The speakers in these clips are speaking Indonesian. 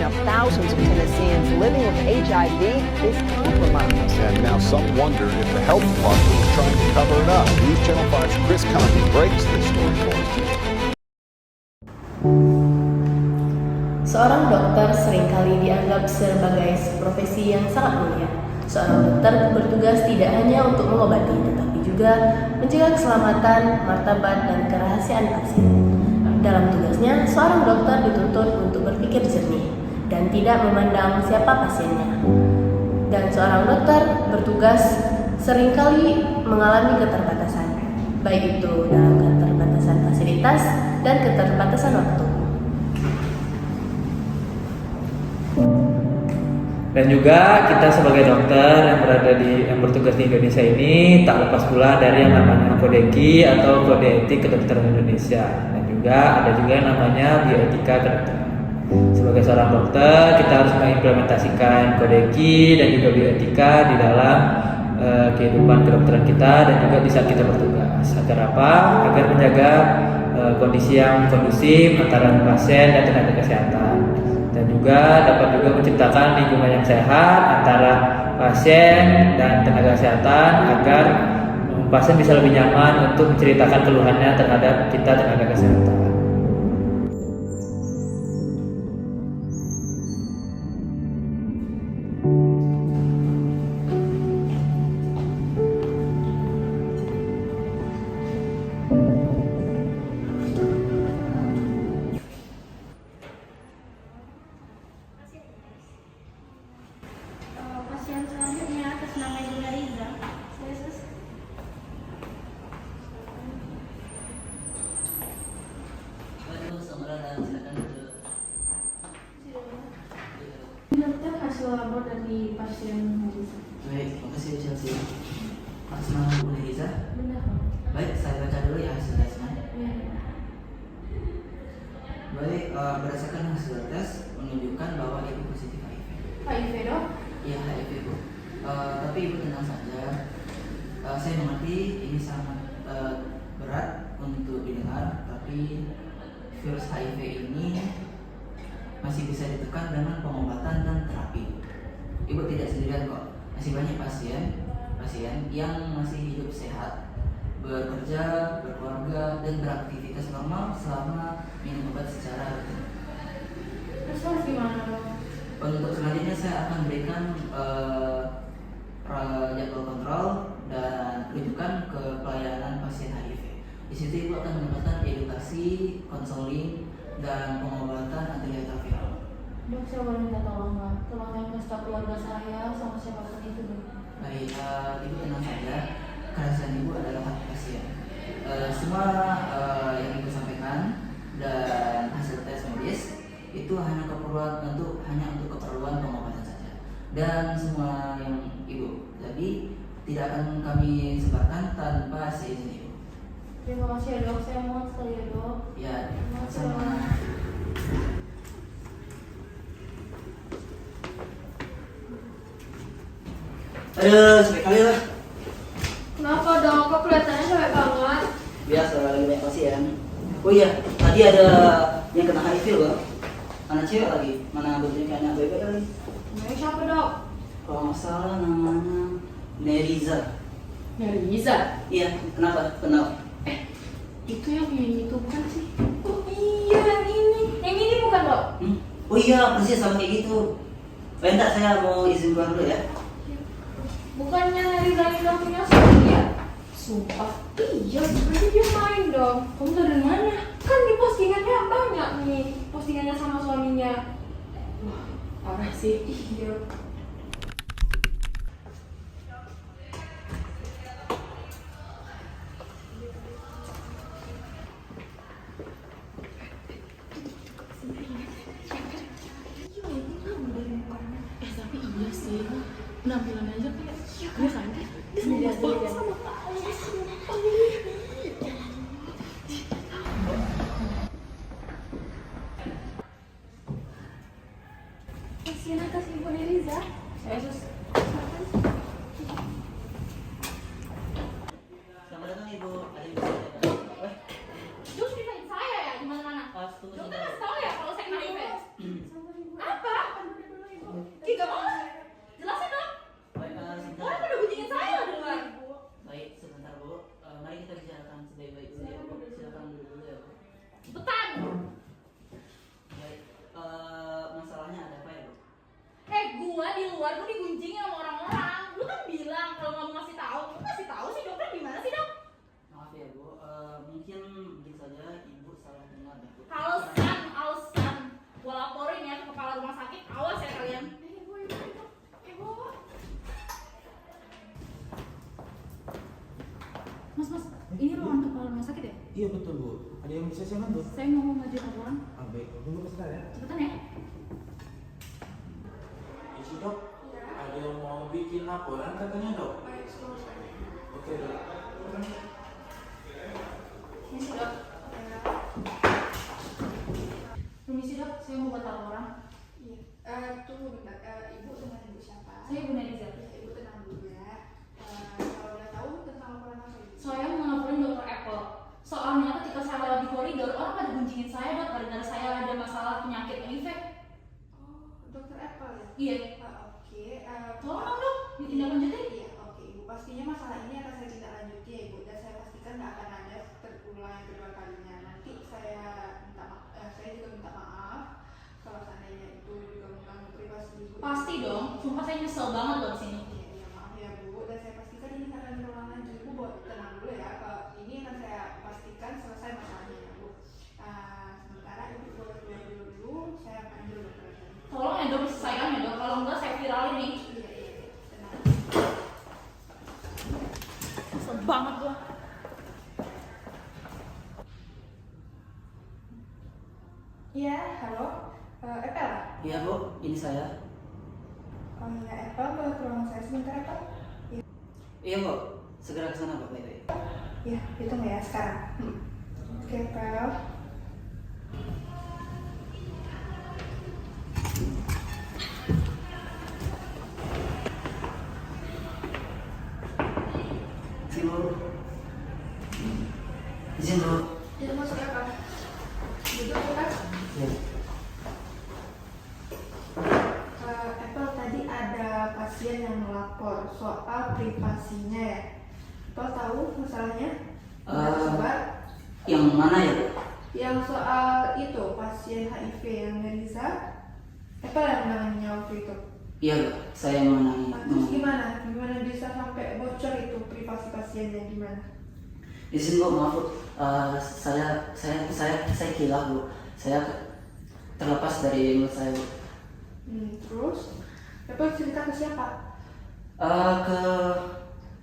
Now, thousands of Tennesseans living with HIV is compromised. And now some wonder if the health department is trying to cover it up. News Channel 5's Chris Conti breaks this story for us. Seorang dokter seringkali dianggap sebagai profesi yang sangat mulia. Seorang dokter bertugas tidak hanya untuk mengobati, tetapi juga menjaga keselamatan, martabat, dan kerahasiaan pasien. Dalam tugasnya, seorang dokter dituntut untuk berpikir jernih dan tidak memandang siapa pasiennya. Dan seorang dokter bertugas seringkali mengalami keterbatasan, baik itu dalam keterbatasan fasilitas dan keterbatasan waktu. Dan juga kita sebagai dokter yang bertugas di Indonesia ini tak lepas pula dari yang namanya kode eki atau kode etik kedokteran Indonesia, dan juga ada juga yang namanya bioetika kedokteran. Sebagai seorang dokter, kita harus mengimplementasikan kode eki dan juga bioetika di dalam kehidupan kedokteran kita dan juga di saat kita bertugas. Agar apa? Agar menjaga kondisi yang kondusif antara pasien dan tenaga kesehatan. Dan juga dapat juga menciptakan lingkungan yang sehat antara pasien dan tenaga kesehatan agar pasien bisa lebih nyaman untuk menceritakan keluhannya terhadap kita tenaga kesehatan. Pasien selanjutnya atas nama Ibu Nariza. Dokter, hasil labor dari pasien Nariza. Baik, makasih Bu Chelsea. Atas nama Bu Nariza. Benar. Baik, saya baca dulu ya hasil tesnya. Ya. Baik, berdasarkan hasil tes menunjukkan bahwa ibu positif HIV. HIV dok? Iya, HIV Bu. Tapi ibu tenang saja. Saya mengerti ini sangat berat untuk didengar, tapi virus HIV ini masih bisa ditekan dengan pengobatan dan terapi. Ibu tidak sendirian kok. Masih banyak pasien yang masih hidup sehat, bekerja, berkeluarga, dan beraktivitas normal selama minum obat secara rutin. Terus harus gimana dok? Untuk selanjutnya saya akan berikan jadwal kontrol dan rujukan ke pelayanan pasien HIV. Di situ ibu akan mendapatkan edukasi, konseling, dan pengobatan antiretroviral. Dok, saya boleh minta tolong nggak? Tolong yang ke staf keluarga saya sama siapapun itu dok. Baik, ibu tenang saja. Kerahasiaan ibu adalah hak pasien. Semua yang ibu sampaikan dan hasil tes medis itu hanya untuk keperluan pengobatan saja. Dan semua yang ibu jadi tidak akan kami sebarkan tanpa seizin ibu. Terima kasih ya dok, saya mohon sekali ya dok. Ya, Terima kasih sama. dok. Aduh, sampai kali lah. Kenapa dok? Kok kelihatannya capek banget? Biasa lagi banyak pasien. Oh iya, tadi ada yang kena HIV loh. Anak cewek lagi, mana bentuknya kayak anak bebek lagi. Namanya siapa dok? Kalau nggak salah namanya Neriza. Nariza. Iya, kenapa? Kenal? Itu yang ini itu bukan sih? Oh iya yang ini. Yang ini bukan dok? Oh iya, persis sama kayak gitu. Bentar, saya mau izin keluar dulu ya. Bukannya Nariza ini dong punya suami ya? Sumpah. Iya, berarti dia main dong. Kamu tahu dari mana? Kan di postingannya banyak nih. Postingannya sama suaminya. Wah, parah sih. Iya. Tapi iya sih, penampilan aja kayak gue kan dia sama banget sama pasien atas Ibu Neriza. Saya sus. Selamat datang Ibu. Ada yang bisa saya bantu? Terus pisahin saya ya di mana-mana. Tunggu Dokter sebentar. harus tahu ya kalau saya kena HIV. Apa? Ini ruangan kepala rumah sakit ya? Iya betul Bu. Ada yang bisa saya bantu? Saya mau ngajuin laporan. Baik, tunggu sebentar ya. Cepetan ya. Isi dok, ada yang mau bikin laporan katanya dok? Oke dok. Permisi dok. Permisi dok, saya mau buat laporan. Tunggu bentar, ibu dengan ibu siapa? Saya Bu Nadiza. Ya, ibu tenang dulu ya. Kalau udah tahu tentang laporan apa ibu? Saya mau ngelaporin Dokter Apple. Soalnya ketika saya lewat di koridor, orang pada guncingin saya dok gara-gara saya ada masalah penyakit HIV. Oh, dokter Apple ya? Iya. Oke. Tolong dong dok, ditindaklanjutin. Iya, oke ibu. Pastinya masalah ini akan saya tindak lanjuti ya ibu. Dan saya pastikan nggak akan ada terulang yang kedua kalinya. Nanti saya saya juga minta maaf kalau seandainya itu juga mengganggu privasi ibu. Pasti dong, sumpah saya nyesel banget loh di sini. Iya, maaf ya Bu, dan saya pastikan ini nggak akan terulang lagi. Ibu buat tenang dulu ya, kalau ini akan saya pastikan selesai masalahnya ya Bu. Sementara ibu boleh keluar dulu, saya panggil dokter. Tolong ya dok, selesaikan ya dok, kalau enggak saya viralin nih. Iya, tenang. Nyesel banget gua. Iya, halo, Apple. Iya Bu, ini saya. Oh ya, Apple boleh ke ruangan saya sebentar Apple? Iya Bu, segera ke sana Pak. Baik. Iya, hitung ya sekarang. Oke Apple. Izin Bu. Izin Bu. Jadi masuk Apple. Duduk Apple. Iya. Apple tadi ada pasien yang melapor soal privasinya ya. Apple tahu masalahnya? Coba. Yang mana ya Bu? Yang soal itu pasien HIV yang Neriza. Apple yang menanganinya waktu itu. Iya Bu, saya mengenai. Terus gimana? Gimana bisa sampai bocor itu privasi pasiennya gimana? Izin Bu, maaf Bu. Saya kilaf Bu. Saya terlepas dari mulut saya Bu. Terus Apple cerita ke siapa?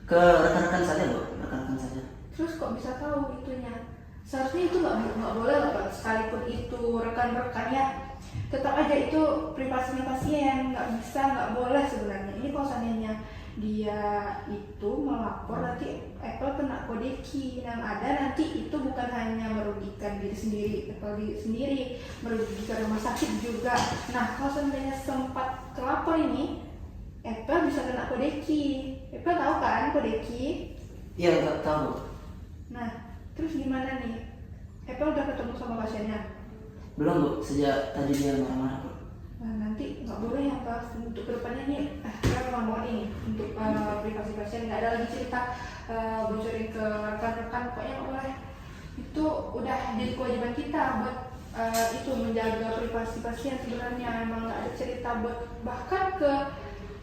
Ke rekan-rekan saja Bu, rekan-rekan saja. Terus kok bisa tahu itunya? Seharusnya itu nggak boleh loh Pak. Sekalipun itu rekan-rekannya, tetap aja itu privasinya pasien, nggak boleh sebenarnya. Ini kalau seandainya dia itu melapor nanti Apple kena kode key yang ada, nanti itu bukan hanya merugikan diri sendiri, Apple sendiri, merugikan rumah sakit juga. Nah kalau seandainya sempat kelapor ini, Apple bisa kena kode key. Apple tahu kan kode key? Iya, nggak tahu. Nah terus gimana nih? Apple udah ketemu sama pasiennya? Belum Bu, sejak tadi dia marah-marah Bu. Nah, nanti nggak boleh ya Pak, untuk kedepannya nih, saya mau ini untuk privasi pasien nggak ada lagi cerita bocorin ke rekan-rekan, pokoknya nggak boleh. Itu udah jadi kewajiban kita buat itu menjaga privasi pasien sebenarnya. Emang nggak ada cerita buat bahkan ke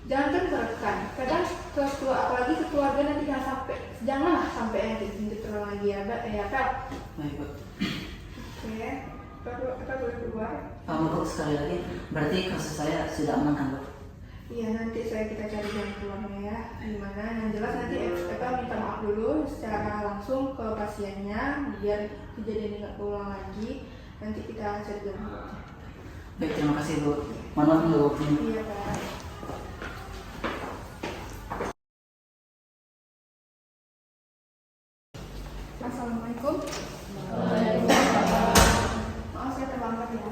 jangan ke rekan, kadang ke apalagi ke keluarga nanti janganlah sampai yang terulang lagi ya Pak. Baik Bu. Oke, kita boleh keluar. Bu, sekali lagi, berarti kasus saya sudah aman kan Bu? Iya, nanti kita cari jalan keluarnya ya. Gimana? Yang jelas nanti kita minta maaf dulu secara langsung ke pasiennya biar kejadian ini nggak terulang lagi. Nanti kita cari jalan keluarnya. Baik, terima kasih Bu. Mohon maaf Bu. Iya Pak. Assalamualaikum. Maaf saya terlambat ya.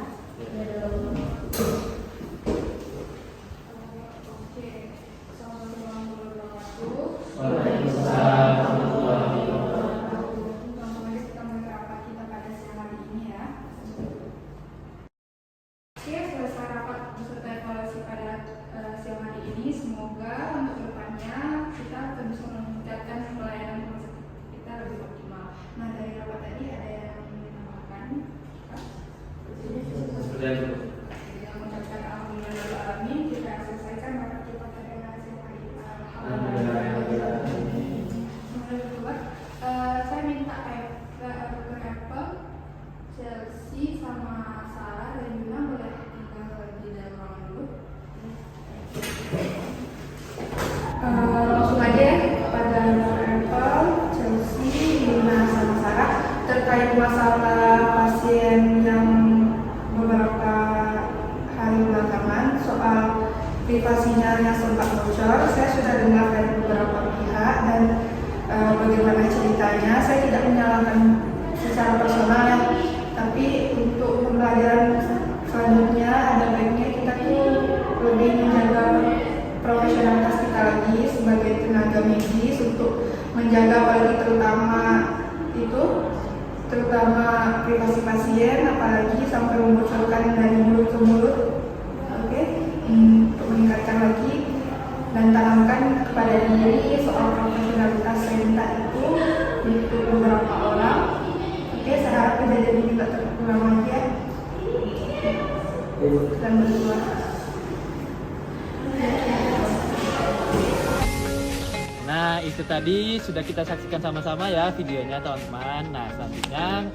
Oke. Assalamualaikum warahmatullahi wabarakatuh. Langsung aja kita mulai rapat kita pada siang hari ini ya. Oke, selesai rapat beserta evaluasi pada siang hari ini. Semoga untuk kedepannya kita akan bisa meningkatkan pelayanan rumah sakit kita lebih optimal. Nah dari rapat tadi ada yang menambahkan? Sudah Bu. Yang mengucapkan alhamdulillah alamin, kita selesaikan rapat kita pada siang hari ini. Alhamdulillah. Kemudian kedua, saya minta Dr. Apple, Chelsea sama Sarah dan Yuna boleh tinggal di dalam ruangan dulu. Langsung aja pada Dr. Apple, Chelsea, Yuna. ceritanya saya tidak menyalahkan secara personal ya, tapi untuk pembelajaran selanjutnya ada baiknya kita tuh lebih menjaga profesionalitas kita lagi sebagai tenaga medis untuk menjaga apalagi terutama privasi pasien, apalagi sampai membocorkan dari mulut ke mulut. Oke, untuk meningkatkan lagi dan tanamkan kepada diri soal profesionalitas saya minta itu untuk beberapa orang. Oke, saya harap kejadian ini tidak terulang lagi ya. Dan berdua. Nah, itu tadi sudah kita saksikan sama-sama ya videonya teman-teman. Nah, selanjutnya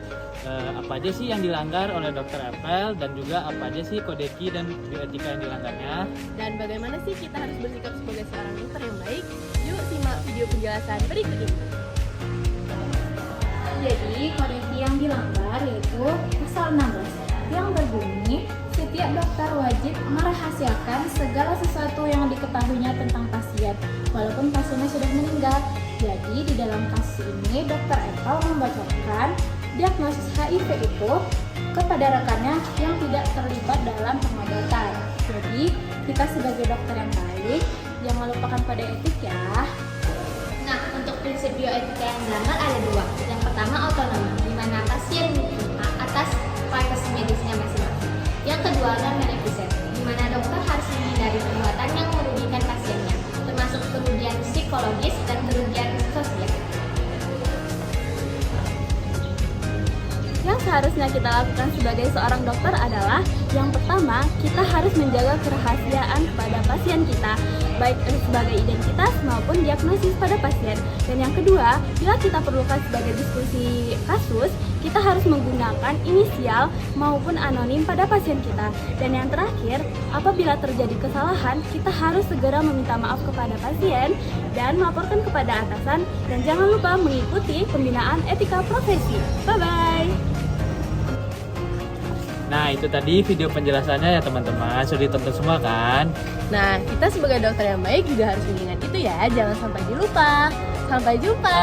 apa aja sih yang dilanggar oleh Dr. Epel dan juga apa aja sih kode etik dan bioetika yang dilanggarnya. Dan bagaimana sih kita harus bersikap sebagai seorang dokter yang baik? Yuk simak video penjelasan berikut ini. Jadi kode etik yang dilanggar yaitu pasal 16 yang berbunyi setiap dokter wajib merahasiakan segala sesuatu yang diketahuinya tentang pasien walaupun pasiennya sudah meninggal. Jadi di dalam kasus ini Dr. Epel membocorkan diagnosis HIV itu kepada rekannya yang tidak terlibat dalam pengobatan. Jadi kita sebagai dokter yang baik jangan lupakan kode etik ya. Nah, untuk prinsip bioetika yang dilanggar ada dua. Yang pertama otonomi, di mana pasien atas privasi medisnya masing-masing. Yang kedua non-beneficent, di mana dokter harus menghindari perbuatan yang merugikan pasiennya, termasuk kerugian psikologis dan kerugian sosial. Yang seharusnya kita lakukan sebagai seorang dokter adalah yang pertama, kita harus menjaga kerahasiaan kepada pasien kita, baik sebagai identitas maupun diagnosis pada pasien. Dan yang kedua, bila kita perlukan sebagai diskusi kasus, kita harus menggunakan inisial maupun anonim pada pasien kita. Dan yang terakhir, apabila terjadi kesalahan, kita harus segera meminta maaf kepada pasien dan melaporkan kepada atasan. Dan jangan lupa mengikuti pembinaan etika profesi. Bye-bye! Nah, itu tadi video penjelasannya ya teman-teman. Sudah ditonton semua kan? Nah, kita sebagai dokter yang baik juga harus mengingat itu ya. Jangan sampai dilupa. Sampai jumpa!